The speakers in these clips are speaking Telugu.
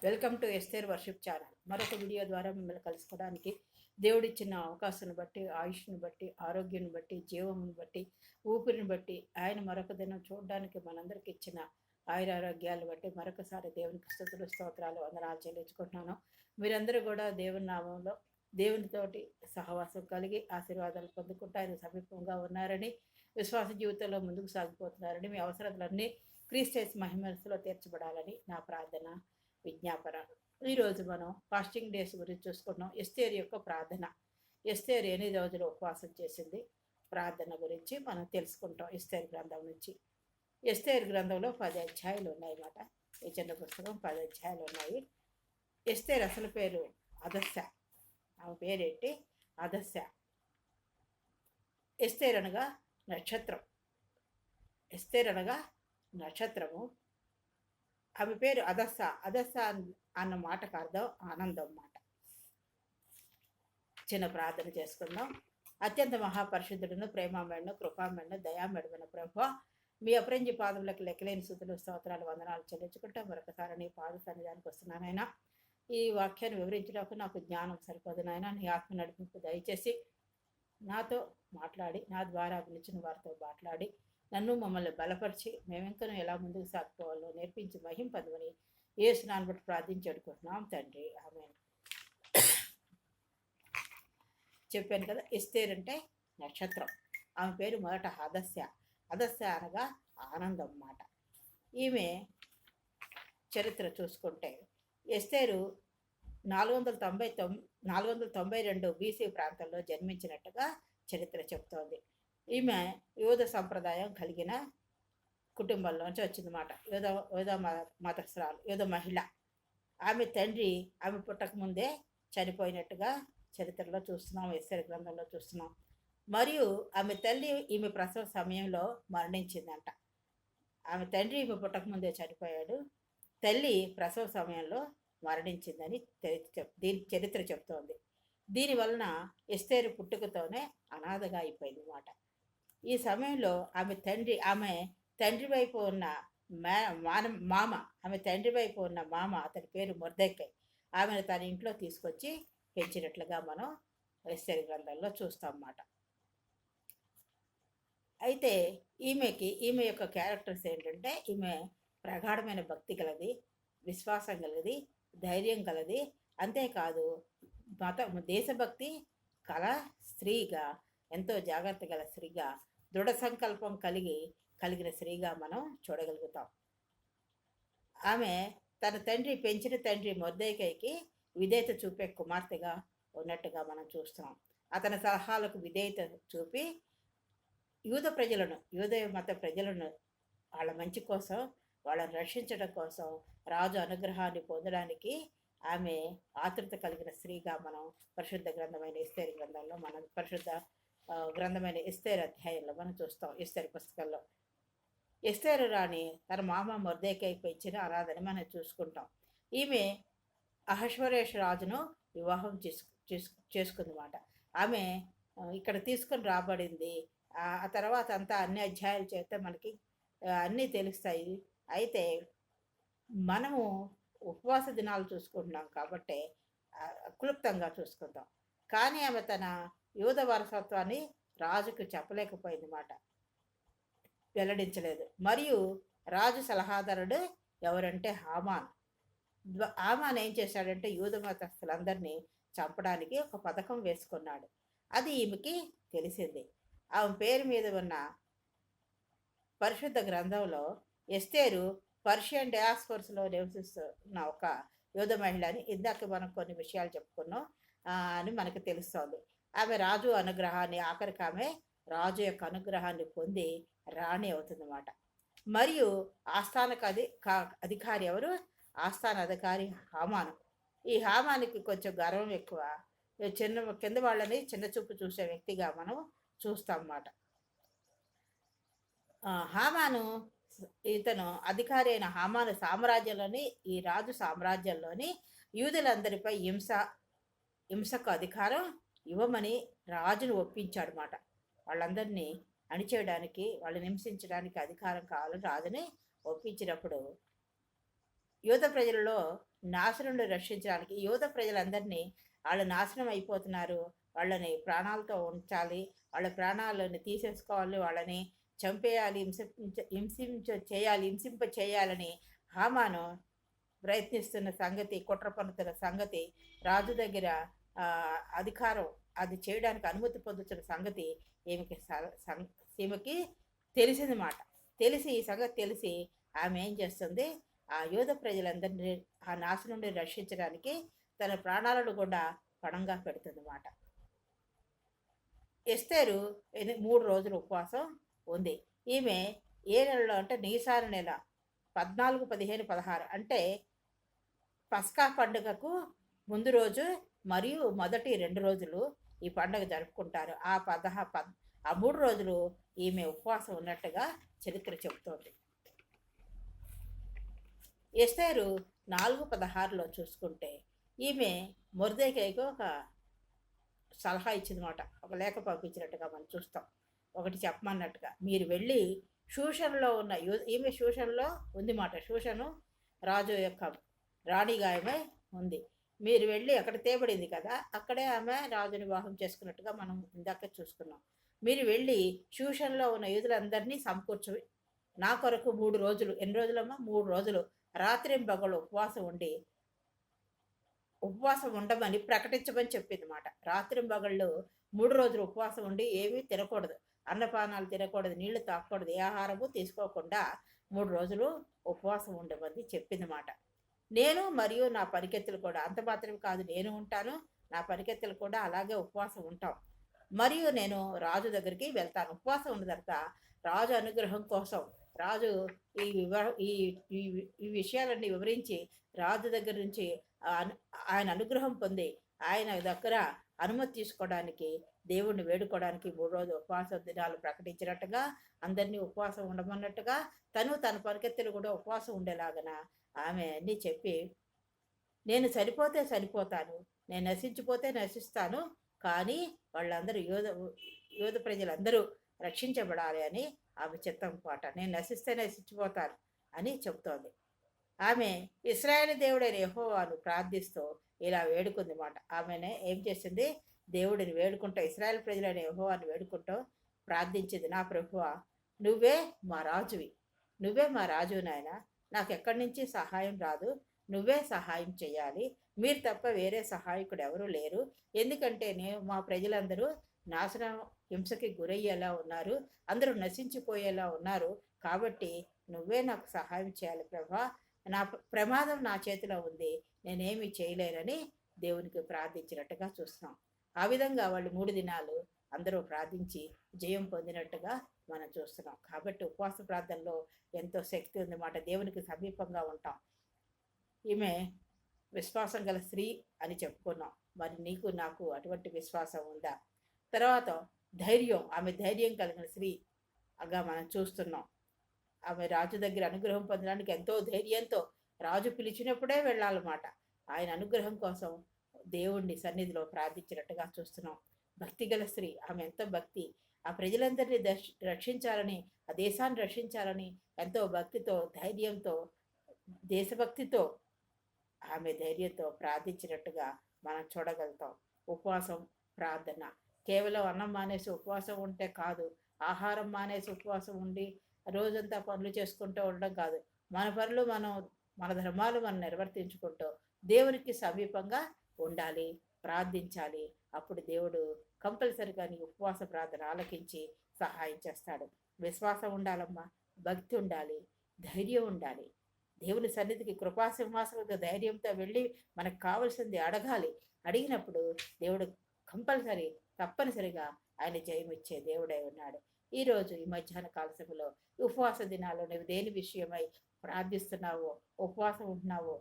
Welcome to Esther worship channel. మరొక వీడియో ద్వారా మిమ్మల్ని కలుసుకోవడానికి దేవుడిచ్చిన అవకాశాన్ని బట్టి, ఆయుష్ను బట్టి, ఆరోగ్యాన్ని బట్టి, జీవమును బట్టి, ఊపిరిని బట్టి, ఆయన మరొక దినం చూడడానికి మనందరికి ఇచ్చిన ఆయురారోగ్యాలు బట్టి మరొకసారి దేవునికి స్తుతులు, స్తోత్రాలు, వందనాలు చెల్లించుకుంటున్నాను. మీరందరూ కూడా దేవుని నామంలో దేవునితోటి సహవాసం కలిగి ఆశీర్వాదాలు పొందుకుంటూ ఆయన సమీపంగా ఉన్నారని, విశ్వాస జీవితంలో ముందుకు సాగిపోతున్నారని, మీ అవసరాలన్నీ క్రీస్తు మహిమలో తీర్చబడాలని నా ప్రార్థన, విజ్ఞాపన. ఈరోజు మనం ఫాస్టింగ్ డేస్ గురించి చూసుకున్నాం. ఎస్తేరు యొక్క ప్రార్థన. ఎస్తేరు 8 రోజులు ఉపవాసం చేసింది. ప్రార్థన గురించి మనం తెలుసుకుంటాం ఎస్తేరు గ్రంథం నుంచి. ఎస్తేరు గ్రంథంలో 10 అధ్యాయాలు ఉన్నాయన్నమాట. ఈ చిన్న పుస్తకం 10 అధ్యాయాలు ఉన్నాయి. ఎస్తేరు అసలు పేరు హదస్సా. ఆమె పేరేంటి? హదస్సా. ఎస్తేరు అనగా నక్షత్రం. ఎస్తేరు అనగా నక్షత్రము. ఆమె పేరు హదస్సా. హదస్సా అన్న మాటకు అర్థం ఆనందం మాట. చిన్న ప్రార్థన చేసుకుందాం. అత్యంత మహాపరిశుద్ధులను, ప్రేమామేడను, కృపామేడను, దయామేడమైన ప్రభువా, మీ అపరంజి పాదములకు లెక్కలేని స్తుతులు, స్తోత్రాలు, వందనాలు చెల్లించుకుంటా మరొకసారి నీ పాద సన్నిధానికి వస్తున్నానైనా. ఈ వాక్యాన్ని వివరించడానికి నాకు జ్ఞానం సరిపోదు నాయన. నీ ఆత్మ నడిపింపు దయచేసి నాతో మాట్లాడి, నా ద్వారా పిలిచిన వారితో మాట్లాడి, నన్ను మమ్మల్ని బలపరిచి మేమింకను ఎలా ముందుకు సాగిపోవాలో నేర్పించి మహింపదమని యేసు నామమున బట్టి ప్రార్థించి అడుగుతున్నాం తండ్రి. ఆమేన్. చెప్పాను కదా, ఎస్తేరు అంటే నక్షత్రం. ఆమె పేరు మొదట హదస్సా. హదస్సా అనగా ఆనందం మాట. ఈమె చరిత్ర చూసుకుంటే ఎస్తేరు 492 బీసీ ప్రాంతంలో జన్మించినట్టుగా చరిత్ర చెప్తోంది. ఈమె యూద సంప్రదాయం కలిగిన కుటుంబంలోంచి వచ్చిందన్నమాట. యూద మతస్థురాలు, యూద మహిళ. ఆమె తండ్రి ఆమె పుట్టకముందే చనిపోయినట్టుగా చరిత్రలో చూస్తున్నాం, ఎస్తేరు గ్రంథంలో చూస్తున్నాం. మరియు ఆమె తల్లి ఈమె ప్రసవ సమయంలో మరణించిందంట. ఆమె తండ్రి ఈమె పుట్టకముందే చనిపోయాడు, తల్లి ప్రసవ సమయంలో మరణించిందని దీని చరిత్ర చెప్తోంది. దీనివలన ఎస్తేరు పుట్టుకతోనే అనాథగా అయిపోయింది అన్నమాట. ఈ సమయంలో ఆమె తండ్రి వైపు ఉన్న మామ అతని పేరు మొర్దెకై, ఆమెను తన ఇంట్లో తీసుకొచ్చి పెంచినట్లుగా మనం ఎస్తేరు గ్రంథంలో చూస్తాం అన్నమాట. అయితే ఈమె యొక్క క్యారెక్టర్స్ ఏంటంటే, ఈమె ప్రగాఢమైన భక్తి గలది, విశ్వాసం గలది, ధైర్యం గలది. అంతేకాదు దేశభక్తి కల స్త్రీగా, ఎంతో జాగ్రత్త గల స్త్రీగా, దృఢ సంకల్పం కలిగిన స్త్రీగా మనం చూడగలుగుతాం. ఆమె తన పెంచిన తండ్రి మొర్దెకైకి విధేయత చూపే కుమార్తెగా ఉన్నట్టుగా మనం చూస్తున్నాం. అతని సలహాలకు విధేయత చూపి యూద మత ప్రజలను వాళ్ళ మంచి కోసం, వాళ్ళని రక్షించడం కోసం, రాజు అనుగ్రహాన్ని పొందడానికి ఆమె ఆతృత కలిగిన స్త్రీగా మనం పరిశుద్ధ గ్రంథమైన ఎస్తేరు గ్రంథంలో, పరిశుద్ధ గ్రంథమైన ఎస్తేరు అధ్యాయంలో మనం చూస్తాం. ఎస్తేరు పుస్తకంలో ఎస్తేరు రాణి తన మామ మొర్దెకైకి ఇచ్చిన ఆరాధన మనం చూసుకుంటాం. ఈమె అహష్వేరోషు రాజును వివాహం చేసుకుందన్నమాట. ఆమె ఇక్కడ తీసుకొని రాబడింది. ఆ తర్వాత అంతా అన్ని అధ్యాయాలు చేస్తే మనకి అన్నీ తెలుస్తాయి. అయితే మనము ఉపవాస దినాలు చూసుకుంటున్నాం కాబట్టి క్లుప్తంగా చూసుకుందాం. కానీ ఆమె తన యూద వారసత్వాన్ని రాజుకు చెప్పలేకపోయింది మాట, వెల్లడించలేదు. మరియు రాజు సలహాదారుడు ఎవరంటే హామాన్ ఏం చేశాడంటే, యూద మతస్థులందరినీ చంపడానికి ఒక పథకం వేసుకున్నాడు. అది ఈమెకి తెలిసింది. ఆమె పేరు మీద ఉన్న పరిశుద్ధ గ్రంథంలో ఎస్తేరు పర్షియన్ డయాస్పోర్స్లో నివసిస్తున్న ఒక యూద మహిళ అని ఇందాక మనం కొన్ని విషయాలు చెప్పుకున్నాం అని మనకు తెలుస్తోంది. ఆమె రాజు అనుగ్రహాన్ని, ఆఖరికి ఆమె రాజు యొక్క అనుగ్రహాన్ని పొంది రాణి అవుతుందన్నమాట. మరియు ఆస్థానకు అధికారి ఎవరు? ఆస్థాన అధికారి హామాను. ఈ హామానికి కొంచెం గర్వం ఎక్కువ. కింద వాళ్ళని చిన్న చూపు చూసే వ్యక్తిగా మనం చూస్తాం అన్నమాట. హామాను, ఇతను అధికారి అయిన హామాను సామ్రాజ్యంలోని, ఈ రాజు సామ్రాజ్యంలోని యూదులందరిపై హింసకు అధికారం ఇవ్వమని రాజును ఒప్పించాడు మాట. వాళ్ళందరినీ అణిచేయడానికి, వాళ్ళని హింసించడానికి అధికారం కావాలని రాజుని ఒప్పించినప్పుడు యూద ప్రజలలో నాశనం నుండి రక్షించడానికి యోధ ప్రజలందరినీ వాళ్ళు నాశనం అయిపోతున్నారు, వాళ్ళని ప్రాణాలతో ఉంచాలి, వాళ్ళ ప్రాణాలను తీసేసుకోవాలి, వాళ్ళని చంపేయాలి, హింసింప చేయాలని హామాను ప్రయత్నిస్తున్న సంగతి, కుట్ర పన్నుతున్న సంగతి, రాజు దగ్గర అధికారం అది చేయడానికి అనుమతి పొందుతున్న సంగతి ఈమెకి ఈమెకి తెలిసిందన్నమాట. తెలిసి ఈ సంగతి తెలిసి ఆమె ఏం చేస్తుంది, ఆ యోధ ప్రజలందరినీ ఆ నాశనం నుండి రక్షించడానికి తన ప్రాణాలను కూడా పణంగా పెడుతుందన్నమాట. ఎస్తేరు 3 రోజులు ఉపవాసం ఉంది. ఈమె ఏ నెలలో అంటే నీసార నెల 14, 15, 16 అంటే పస్కా పండుగకు ముందు రోజు మరియు మొదటి 2 రోజులు ఈ పండుగ జరుపుకుంటారు. ఆ 3 రోజులు ఈమె ఉపవాసం ఉన్నట్టుగా చరిత్ర చెబుతోంది. ఎస్తేరు 4:16లో చూసుకుంటే ఈమె మొర్దెకైకు ఒక సలహా ఇచ్చిందన్నమాట. ఒక లేఖ పంపించినట్టుగా మనం చూస్తాం. ఒకటి చెప్పమన్నట్టుగా, మీరు వెళ్ళి షూషన్లో ఉన్న ఈమె షూషన్లో ఉందిమాట. షూషను రాజు యొక్క రాణిగా ఆమె ఉంది. మీరు వెళ్ళి అక్కడ తేబడింది కదా, అక్కడే ఆమె రాజుని వివాహం చేసుకున్నట్టుగా మనం ఇందాక చూసుకున్నాం. మీరు వెళ్ళి షూషన్లో ఉన్న యూదులందరినీ సమకూర్చు, నా కొరకు 3 రోజులు, ఎన్ని రోజులమ్మా, 3 రోజులు రాత్రింబగళ్ళు ఉపవాసం ఉండమని ప్రకటించమని చెప్పింది మాట. రాత్రింబగళ్ళు 3 రోజులు ఉపవాసం ఉండి ఏమీ తినకూడదు, అన్నపానాలు తినకూడదు, నీళ్లు తాగకూడదు, ఏ ఆహారము తీసుకోకుండా 3 రోజులు ఉపవాసం ఉండమని చెప్పింది మాట. నేను మరియు నా పరికెత్తులు కూడా, అంత మాత్రమే కాదు, నేను ఉంటాను, నా పరికెత్తులు కూడా అలాగే ఉపవాసం ఉంటాం. మరియు నేను రాజు దగ్గరికి వెళ్తాను. ఉపవాసం ఉన్న తర్వాత రాజు అనుగ్రహం కోసం రాజు ఈ విషయాలన్నీ వివరించి రాజు దగ్గర నుంచి ఆయన అనుగ్రహం పొంది ఆయన దగ్గర అనుమతి తీసుకోవడానికి, దేవుణ్ణి వేడుకోవడానికి 3 రోజులు ఉపవాస దినాలు ప్రకటించినట్టుగా, అందరినీ ఉపవాసం ఉండమన్నట్టుగా, తన పరికెత్తులు కూడా ఉపవాసం ఉండేలాగన ఆమె అన్నీ చెప్పి, నేను చనిపోతే చనిపోతాను, నేను నశించిపోతే నశిస్తాను, కానీ వాళ్ళందరూ యోధ ప్రజలందరూ రక్షించబడాలి అని ఆమె చిత్తం పాట. నేను నశిస్తే నశించిపోతాను అని చెబుతోంది. ఆమె ఇశ్రాయేలు దేవుడైన యెహోవాను ప్రార్థిస్తూ ఇలా వేడుకుంది మాట. ఆమెనే ఏం చేసింది, దేవుడిని వేడుకుంటూ, ఇశ్రాయేలు ప్రజలైన యెహోవాను వేడుకుంటూ ప్రార్థించింది. నా ప్రభువా, నువ్వే మా రాజువి, నువ్వే మా రాజు నాయన, నాకు ఎక్కడి నుంచి సహాయం రాదు, నువ్వే సహాయం చేయాలి, మీరు తప్ప వేరే సహాయకుడు ఎవరూ లేరు, ఎందుకంటే మా ప్రజలందరూ నాశనం హింసకి గురయ్యేలా ఉన్నారు, అందరూ నశించిపోయేలా ఉన్నారు, కాబట్టి నువ్వే నాకు సహాయం చేయాలి ప్రభా, నా ప్రమాదం నా చేతిలో ఉంది, నేనేమి చేయలేనని దేవునికి ప్రార్థించినట్టుగా చూస్తున్నాం. ఆ విధంగా వాళ్ళు 3 దినాలు అందరూ ప్రార్థించి జయం పొందినట్టుగా మనం చూస్తున్నాం. కాబట్టి ఉపవాస ప్రార్థనలో ఎంతో శక్తి ఉందన్నమాట. దేవునికి సమీపంగా ఉంటాం. ఈమె విశ్వాసం గల స్త్రీ అని చెప్పుకున్నాం. మరి నీకు నాకు అటువంటి విశ్వాసం ఉందా? తర్వాత ధైర్యం, ఆమె ధైర్యం కలిగిన స్త్రీ అగా మనం చూస్తున్నాం. ఆమె రాజు దగ్గర అనుగ్రహం పొందడానికి ఎంతో ధైర్యంతో, రాజు పిలిచినప్పుడే వెళ్ళాలన్నమాట. ఆయన అనుగ్రహం కోసం దేవుణ్ణి సన్నిధిలో ప్రార్థించినట్టుగా చూస్తున్నాం. భక్తి గల స్త్రీ, ఆమె ఎంతో భక్తి, ఆ ప్రజలందరినీ రక్షించాలని, ఆ దేశాన్ని రక్షించాలని ఎంతో భక్తితో, ధైర్యంతో, దేశభక్తితో ఆమె ధైర్యంతో ప్రార్థించినట్టుగా మనం చూడగలుగుతాం. ఉపవాసం ప్రార్థన కేవలం అన్నం మానేసి ఉపవాసం ఉంటే కాదు, ఆహారం మానేసి ఉపవాసం ఉండి రోజంతా పనులు చేసుకుంటూ ఉండడం కాదు. మన పనులు మనం, మన ధర్మాలు మనం నిర్వర్తించుకుంటూ దేవునికి సమీపంగా ఉండాలి, ప్రార్థించాలి. అప్పుడు దేవుడు కంపల్సరిగా నీ ఉపవాస ప్రార్థన ఆలకించి సహాయం చేస్తాడు. విశ్వాసం ఉండాలమ్మా, భక్తి ఉండాలి, ధైర్యం ఉండాలి. దేవుని సన్నిధికి కృపాసింహాసనంతో ధైర్యంతో వెళ్ళి మనకు కావలసింది అడగాలి. అడిగినప్పుడు దేవుడు కంపల్సరీ, తప్పనిసరిగా ఆయన జయం ఇచ్చే దేవుడై ఉన్నాడు. ఈరోజు ఈ మధ్యాహ్న కాల సమయంలో ఉపవాస దినాల్లో నువ్వు దేని విషయమై ప్రార్థిస్తున్నావో, ఉపవాసం ఉంటున్నావో,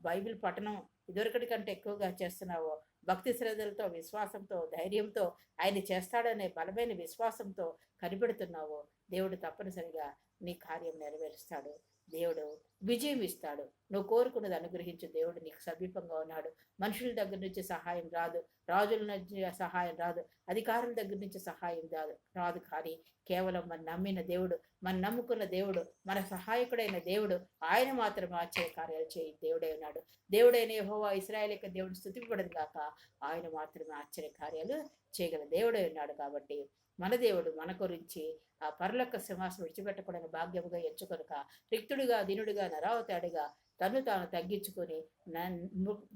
బైబిల్ పఠనం ఇదివరకటి కంటే ఎక్కువగా చేస్తున్నావో, భక్తి శ్రద్ధలతో, విశ్వాసంతో, ధైర్యంతో ఆయన చేస్తాడనే బలమైన విశ్వాసంతో కనిపెడుతున్నావో, దేవుడు తప్పనిసరిగా నీ కార్యం నెరవేరుస్తాడు. దేవుడు విజయం ఇస్తాడు. నువ్వు కోరుకున్నది అనుగ్రహించు. దేవుడు నీకు సమీపంగా ఉన్నాడు. మనుషుల దగ్గర నుంచి సహాయం రాదు, రాజుల నుంచి సహాయం రాదు, అధికారుల దగ్గర నుంచి సహాయం రాదు. కానీ కేవలం మన నమ్మిన దేవుడు, మనం నమ్ముకున్న దేవుడు, మన సహాయకుడైన దేవుడు, ఆయన మాత్రం ఆశ్చర్య కార్యాలు చేయి దేవుడే ఉన్నాడు. దేవుడైన యెహోవా ఇశ్రాయేలు యొక్క దేవుడు స్తుతింపబడను గాక. ఆయన మాత్రమే ఆశ్చర్య కార్యాలు చేయగల దేవుడే ఉన్నాడు. కాబట్టి మన దేవుడు మన గురించి ఆ పరలోక సింహాసనం విడిచిపెట్టకూడని భాగ్యముగా ఎంచుకొనక, రిక్తుడిగా, దీనుడిగా, నరావతాడిగా తను తాను తగ్గించుకొని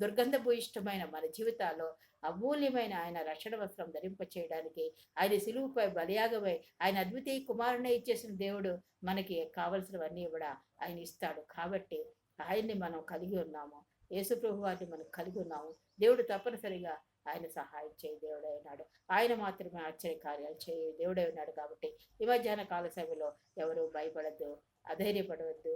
దుర్గంధభూయిష్టమైన మన జీవితాల్లో అమూల్యమైన ఆయన రక్షణ వస్త్రం ధరింప చేయడానికి, ఆయన సిలువుపై బలియాగమై ఆయన అద్వితీయ కుమారునే ఇచ్చేసిన దేవుడు మనకి కావలసినవన్నీ కూడా ఆయన ఇస్తాడు. కాబట్టి ఆయన్ని మనం కలిగి ఉన్నాము. యేసు ప్రభు వారిని మనం కలిగి ఉన్నాము. దేవుడు తప్పనిసరిగా ఆయన సహాయం చేయి దేవుడై ఉన్నాడు. ఆయన మాత్రమే ఆశ్చర్య కార్యాలు చేయి దేవుడై ఉన్నాడు. కాబట్టి ఈ మధ్యాహ్న కాల సమయంలో ఎవరు భయపడద్దు, అధైర్యపడవద్దు,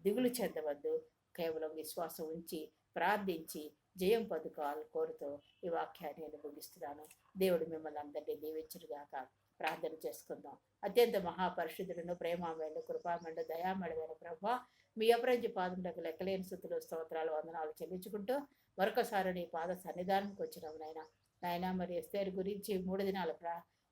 దిగులు చెందవద్దు. కేవలం విశ్వాసం ఉంచి ప్రార్థించి జయం పొందుకోవాలని కోరుతూ ఈ వాక్యాన్ని నేను ముగిస్తున్నాను. దేవుడు మిమ్మల్ని అందరినీ దీవించుగాక. ప్రార్థన చేసుకుందాం. అత్యంత మహాపరిశుద్ధులను, ప్రేమామయుడు, కృపామయుడు, దయామయుడైన ప్రభువా, మీ అపరంజి పాదములకు లెక్కలేని స్థుతులు, స్తోత్రాలు, వందనాలు చెల్లించుకుంటూ మరొకసారి నీ పాద సన్నిధానానికి వచ్చినాం నాయన. మరి ఎస్తేరు గురించి 3 దినాల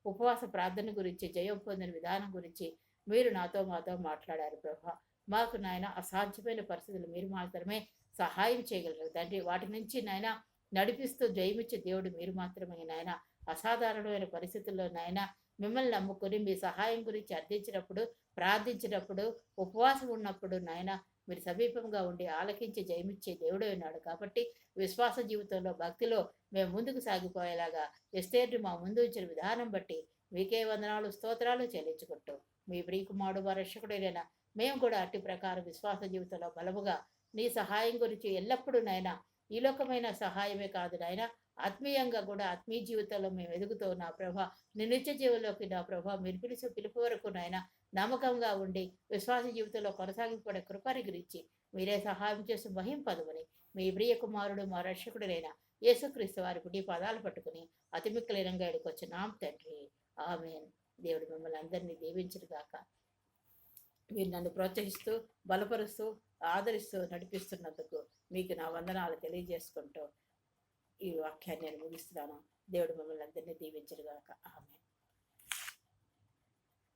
ఉపవాస ప్రార్థన గురించి, జయం పొందిన విధానం గురించి మీరు మాతో మాట్లాడారు ప్రభా. మాకు నాయన అసాధ్యమైన పరిస్థితులు మీరు మాత్రమే సహాయం చేయగలరు తండ్రి. వాటి నుంచి నాయన నడిపిస్తూ జయమిచ్చే దేవుడు మీరు మాత్రమే నాయన. అసాధారణమైన పరిస్థితుల్లో నాయన మిమ్మల్ని నమ్ముకొని మీ సహాయం గురించి అర్థించినప్పుడు, ప్రార్థించినప్పుడు, ఉపవాసం ఉన్నప్పుడు నాయన మీరు సమీపంగా ఉండి ఆలకించి జయమిచ్చే దేవుడే ఉన్నాడు. కాబట్టి విశ్వాస జీవితంలో, భక్తిలో మేము ముందుకు సాగిపోయేలాగా ఎస్తేర్ని మా ముందు ఉంచిన విధానం బట్టి మీకే వందనాలు, స్తోత్రాలు చెల్లించుకుంటూ మీ ప్రియకుమారుడు మా రక్షకుడైన మేము కూడా అట్టి ప్రకారం విశ్వాస జీవితంలో బలముగా నీ సహాయం గురించి ఎల్లప్పుడూ నాయన, ఈ లోకమైన సహాయమే కాదు నాయన, ఆత్మీయంగా కూడా ఆత్మీయ జీవితంలో మేము ఎదుగుతూ నా ప్రభా, నీ నిత్య జీవంలోకి నా ప్రభా మీరు పిలిచే పిలుపు వరకు నాయన నమ్మకంగా ఉండి విశ్వాస జీవితంలో కొనసాగిపోయే కృపని గురించి మీరే సహాయం చేసి మహింపదమని మీ ప్రియ కుమారుడు మా రక్షకుడైన యేసుక్రీస్తు వారి పుట్టి పాదాలు పట్టుకుని అతిమిక్కలేనంగా ఎడుకొచ్చున్నాం తండ్రి. ఆమేన్. దేవుడు మిమ్మల్ని అందరినీ దీవించుగాక. మీరు నన్ను ప్రోత్సహిస్తూ, బలపరుస్తూ, ఆదరిస్తూ నడిపిస్తున్నందుకు మీకు నా వందనాలు తెలియజేసుకుంటూ ఈ వాక్యాన్ని నేను ముగిస్తున్నాను. దేవుడు మిమ్మల్ని అందరినీ దీవించుగాక. ఆమేన్.